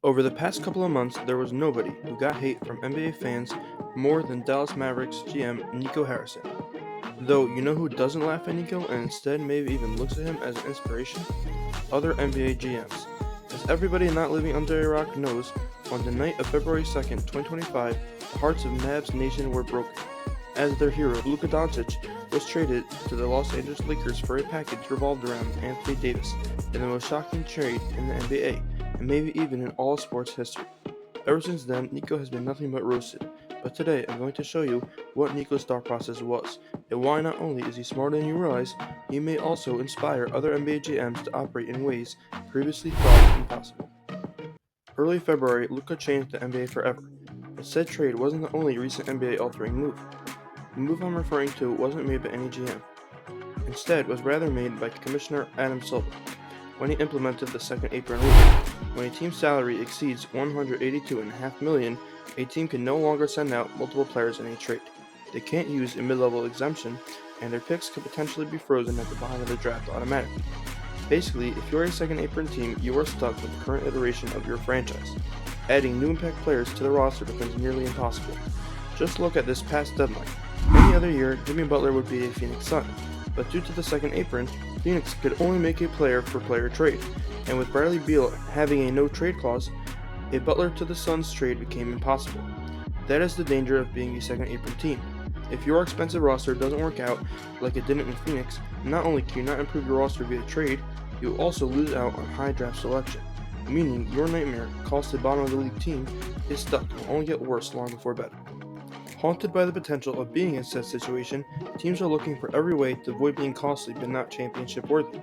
Over the past couple of months, there was nobody who got hate from NBA fans more than Dallas Mavericks GM Nico Harrison. Though you know who doesn't laugh at Nico and instead maybe even looks at him as an inspiration? Other NBA GMs. As everybody not living under a rock knows, on the night of February 2nd, 2025, the hearts of Mavs Nation were broken, as their hero, Luka Doncic, was traded to the Los Angeles Lakers for a package revolved around Anthony Davis in the most shocking trade in the NBA, and maybe even in all sports history. Ever since then, Nico has been nothing but roasted, but today I'm going to show you what Nico's thought process was, and why not only is he smarter than you realize, he may also inspire other NBA GMs to operate in ways previously thought impossible. Early February, Luka changed the NBA forever, but said trade wasn't the only recent NBA altering move. The move I'm referring to wasn't made by any GM. Instead, was rather made by Commissioner Adam Silver when he implemented the second apron rule. When a team's salary exceeds $182.5 million, a team can no longer send out multiple players in a trade. They can't use a mid-level exemption, and their picks could potentially be frozen at the bottom of the draft automatically. Basically, if you're a second apron team, you are stuck with the current iteration of your franchise. Adding new impact players to the roster becomes nearly impossible. Just look at this past deadline. Any other year, Jimmy Butler would be a Phoenix Sun, but due to the second apron, Phoenix could only make a player-for-player trade, and with Bradley Beal having a no-trade clause, a Butler to the Suns trade became impossible. That is the danger of being a second apron team. If your expensive roster doesn't work out like it didn't in Phoenix, not only can you not improve your roster via trade, you will also lose out on high draft selection, meaning your nightmare, costed bottom of the league team, is stuck and will only get worse long before better. Haunted by the potential of being in such situation, teams are looking for every way to avoid being costly but not championship worthy.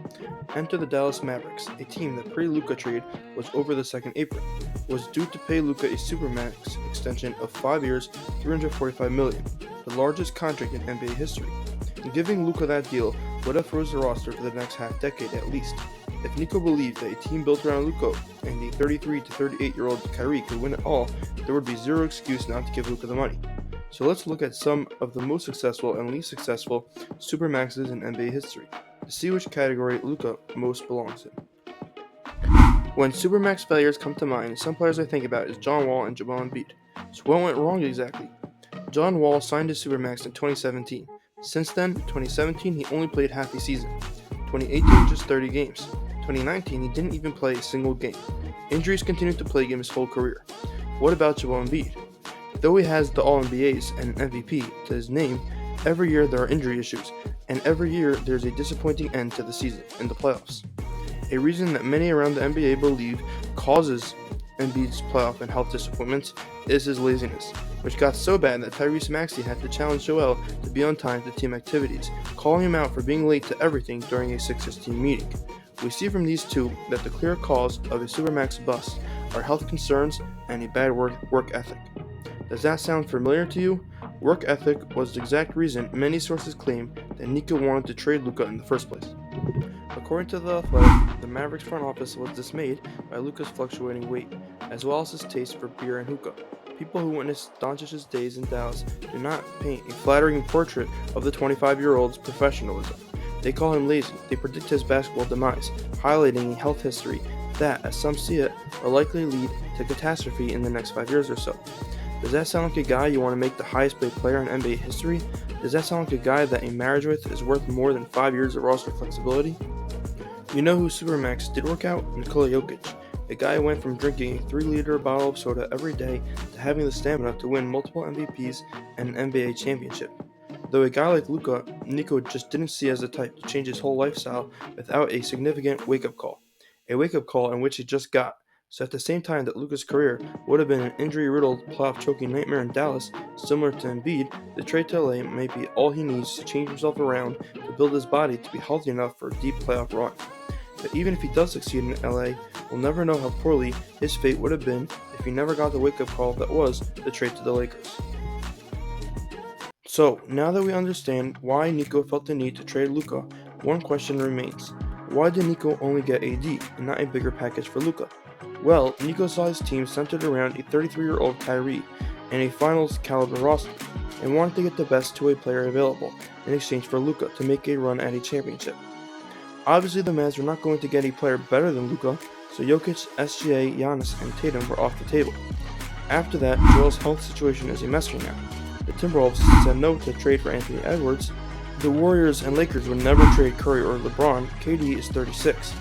Enter the Dallas Mavericks, a team that pre-Luka trade was over the second apron, was due to pay Luka a supermax extension of 5 years, $345 million, the largest contract in NBA history. Giving Luka that deal would have froze the roster for the next half decade at least. If Nico believed that a team built around Luka and the 33 to 38-year-old Kyrie could win it all, there would be zero excuse not to give Luka the money. So let's look at some of the most successful and least successful supermaxes in NBA history to see which category Luka most belongs in. When supermax failures come to mind, some players I think about is John Wall and Joel Embiid. So what went wrong exactly? John Wall signed his supermax in 2017. Since then, 2017 he only played half a season. 2018 just 30 games. 2019 he didn't even play a single game. Injuries continued to plague him his whole career. What about Joel Embiid? Though he has the All-NBAs and an MVP to his name, every year there are injury issues, and every year there's a disappointing end to the season in the playoffs. A reason that many around the NBA believe causes Embiid's playoff and health disappointments is his laziness, which got so bad that Tyrese Maxey had to challenge Joel to be on time to team activities, calling him out for being late to everything during a Sixers team meeting. We see from these two that the clear cause of a supermax bust are health concerns and a bad work ethic. Does that sound familiar to you? Work ethic was the exact reason many sources claim that Nico wanted to trade Luka in the first place. According to The Athletic, the Mavericks front office was dismayed by Luka's fluctuating weight, as well as his taste for beer and hookah. People who witnessed Doncic's days in Dallas do not paint a flattering portrait of the 25-year-old's professionalism. They call him lazy. They predict his basketball demise, highlighting a health history that, as some see it, will likely lead to catastrophe in the next 5 years or so. Does that sound like a guy you want to make the highest paid player in NBA history? Does that sound like a guy that a marriage with is worth more than 5 years of roster flexibility? You know who Supermax did work out? Nikola Jokic. A guy who went from drinking a 3-liter bottle of soda every day to having the stamina to win multiple MVPs and an NBA championship. Though a guy like Luka, Nico just didn't see as the type to change his whole lifestyle without a significant wake-up call. A wake-up call in which he just got. So at the same time that Luka's career would have been an injury-riddled playoff-choking nightmare in Dallas, similar to Embiid, the trade to LA may be all he needs to change himself around to build his body to be healthy enough for a deep playoff run. But even if he does succeed in LA, we'll never know how poorly his fate would have been if he never got the wake-up call that was the trade to the Lakers. So, now that we understand why Nico felt the need to trade Luka, one question remains. Why did Nico only get AD and not a bigger package for Luka? Well, Nico saw his team centered around a 33-year-old Kyrie and a finals caliber roster, and wanted to get the best two-way player available in exchange for Luka to make a run at a championship. Obviously, the Mavs were not going to get a player better than Luka, so Jokic, SGA, Giannis, and Tatum were off the table. After that, Joel's health situation is a mess right now. The Timberwolves said no to trade for Anthony Edwards. The Warriors and Lakers would never trade Curry or LeBron. KD is 36.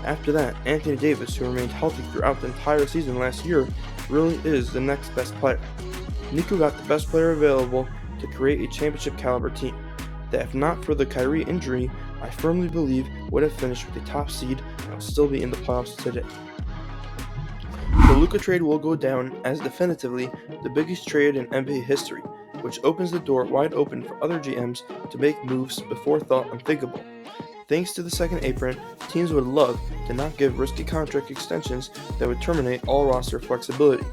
After that, Anthony Davis, who remained healthy throughout the entire season last year, really is the next best player. Nico got the best player available to create a championship caliber team that, if not for the Kyrie injury, I firmly believe would have finished with a top seed and will still be in the playoffs today. The Luka trade will go down as definitively the biggest trade in NBA history, which opens the door wide open for other GMs to make moves before thought unthinkable. Thanks to the second apron, teams would love to not give risky contract extensions that would terminate all roster flexibility.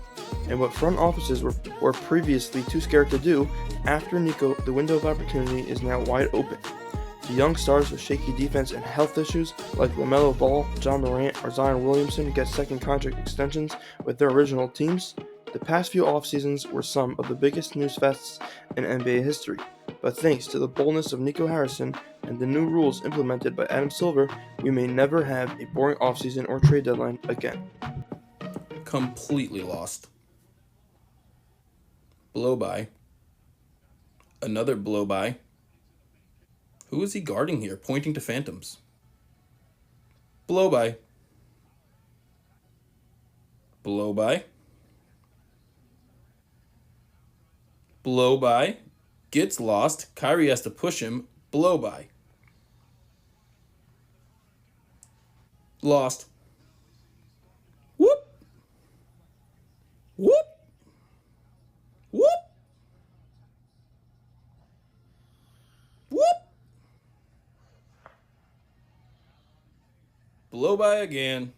And what front offices were previously too scared to do, after Nico, the window of opportunity is now wide open. To young stars with shaky defense and health issues like LaMelo Ball, John Morant, or Zion Williamson get second contract extensions with their original teams, the past few off-seasons were some of the biggest news fests in NBA history. But thanks to the boldness of Nico Harrison and the new rules implemented by Adam Silver, we may never have a boring offseason or trade deadline again. Completely lost. Blow by. Another blow by. Who is he guarding here, pointing to phantoms? Blow by. Blow by. Blow by. Gets lost. Kyrie has to push him. Blow by. Lost. Whoop. Whoop. Whoop. Whoop. Blow by again.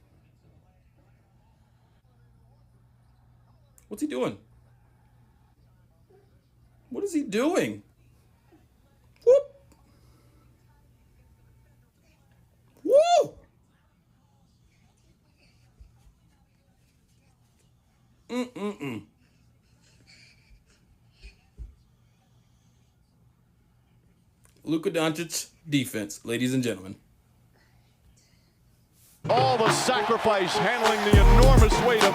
What's he doing? What is he doing? Whoop. Woo. Luka Doncic defense, ladies and gentlemen. All the sacrifice, handling the enormous weight of